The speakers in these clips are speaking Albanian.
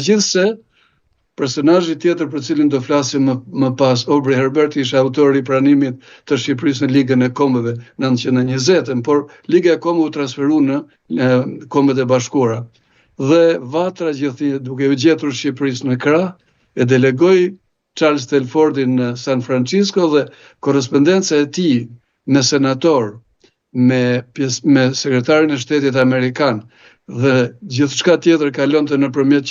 Megjithse, personazhi tjetër për cilin do flasim më pas, Aubrey Herbert, ishte autori i pranimit të Shqipërisë në Ligën e Kombeve 1920, por Liga e Kombeve u transferu në Kombet e Bashkuara. Dhe Vatra duke u gjetur Shqipërisë në krah, e delegoi Charles Telfordin në San Francisco dhe korrespondenca e tij me senator, me sekretarin e shtetit amerikan dhe gjithçka tjetër kalonte nëpërmjet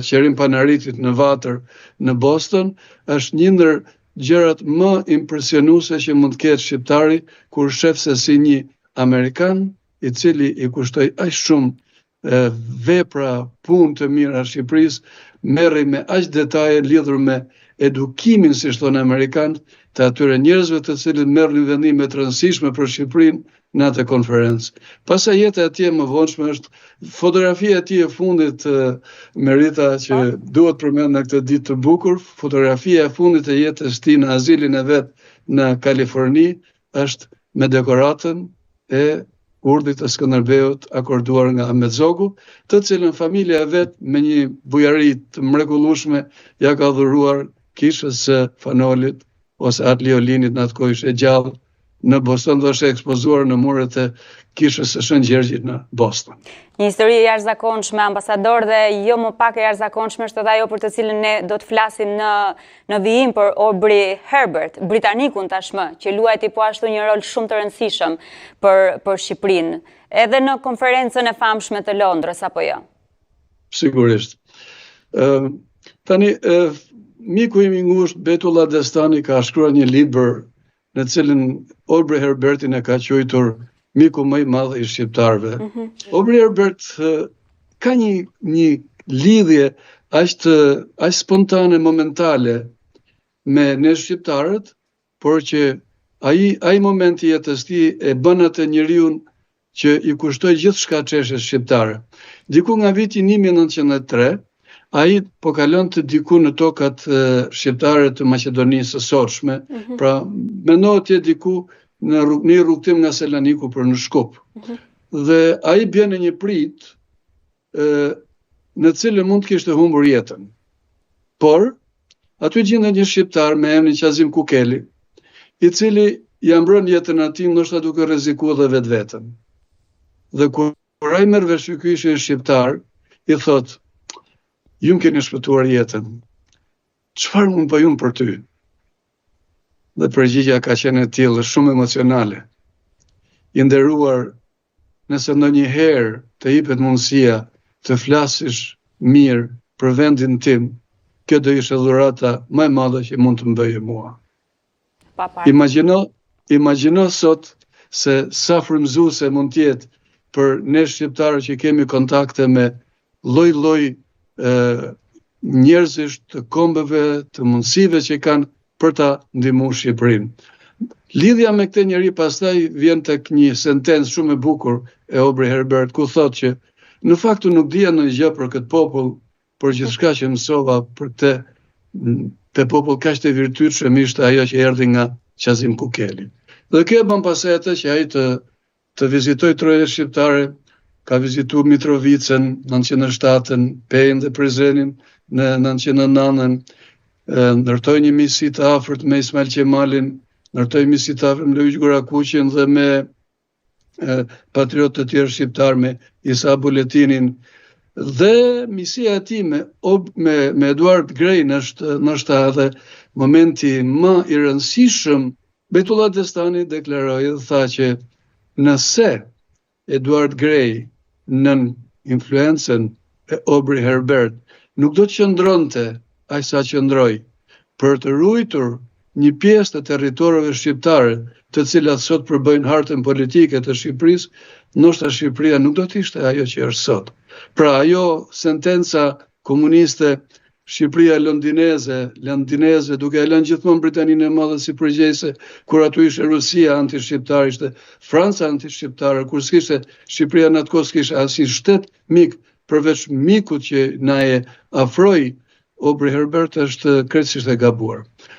qeverim Panaritit në Vatër në Boston, është një ndër gjërat më impresionuese që mund të ketë shqiptari kur shef se si një Amerikan i cili i kushtoi aq shumë vepra, punë të mira Shqipërisë, merri me aq detaje lidhur me edukimin, si thonë amerikanët, të atyre njerëzve të cilët merrnin vendime të rëndësishme për Shqipërinë në atë konferencë. Pastaj jeta e tij më vonshme është fotografia e tij e fundit, Merita, që duhet përmend në këtë ditë të bukur, fotografia e fundit e jetës tij në azilin e vet në Kaliforni është me dekoratën e urdhit të Skënderbeut akorduar nga Ahmet Zogu, të cilën familja e vet me një bujari të mrekullueshme ja ka dhuruar kishës së Fanolit ose Atli Olinit, në atë kohë ishte gjallë në Boston dhe është ekspozuar në muret e kishës së Shën Gjergjit në Boston. Një histori e jashtëzakonshme, ambasador, dhe jo më pak e jashtëzakonshme është edhe ajo për të cilën ne do të flasim në vijim për Aubrey Herbert, britanikun tashmë, që luajti po ashtu një rol shumë të rëndësishëm për Shqipërinë, edhe në konferencën e famshme të Londrës, apo jo? Sigurisht. Tani, miku im i ngushtë Betullah Destani ka shkruar një libër në cilin Aubrey Herbertin e ka quajtur miku më i madh i shqiptarëve. Aubrey Herbert ka një lidhje aq spontane, momentale me ne shqiptarët, por që ai moment i jetës tij e bën atë njeriu që i kushtoi gjithçka çështjes shqiptare. Diku nga viti 1903, ai po kalonte diku në tokat shqiptare të Maqedonisë së sotshme, pra mendohet të diku në rrugtim nga Selaniku për në Shkup. Dhe ai bën në një prit në cilën mund të kishte humbur jetën. Por aty gjendet një shqiptar me emrin Qazim Kukeli, i cili ja mbron jetën atij ndoshta duke rrezikuar edhe vetveten. Dhe kur ai merr vesh ky ishte shqiptar, i thot: "Ju më keni shpëtuar jetën. Çfarë mund bëj unë për ty?" Dhe përgjigja ka qenë e tillë, shumë emocionale. I nderuar, nëse ndonjëherë të jepet mundësia të flasësh mirë për vendin tim, kjo do ishte dhurata më e madhe që mund të më bëje mua. Imagjino sot se sa frymëzuese mund të jetë për ne shqiptarë që kemi kontakte me lloj-lloj njerëzish të kombeve, të mundësive që kanë për ta ndihmuar Shqipërinë. Lidhja me këtë njeri pastaj vjen tek një sentencë shumë e bukur e Aubrey Herbert, ku thotë që në fakt nuk dija ndonjë gjë për këtë popull, por gjithçka që mësova për këtë popull kaq të virtytshëm ishte ajo që erdhi nga Qazim Kukeli. Dhe kjo bën pastaj atë që ai të vizitoj trojet shqiptare, ka vizituar Mitrovicën 1907, Pejën dhe Prizrenin në 1909, ndërtoi një misi të afërt me Ismail Qemalin, ndërtoi misi të afërt me Lojzh Gorakuqin dhe me patriotë të tjerë shqiptar, me Isa Buletinin. Dhe misia e tij me Eduard Grein është ndoshta edhe momenti më i rëndësishëm. Betullah Destani deklaroi dhe tha që nëse Eduard Grey nën influencën e Aubrey Herbert nuk do të qëndronte aq sa qëndroi për të ruajtur një pjesë të territoreve shqiptare, të cilat sot përbëjnë hartën politike të Shqipërisë, ndoshta Shqipëria nuk do të ishte ajo që është sot. Pra ajo sentenca komuniste, Shqipëria londineze, duke e lënë gjithmonë Britaninë e Madhe si përgjegjëse, kur aty ishte Rusia antishqiptare, ishte Franca antishqiptare, kur s'kishte Shqipëria në atë kohë s'kishte asnjë shtet mik përveç mikut që na e afroi Aubrey Herbert, është krejtësisht e gabuar.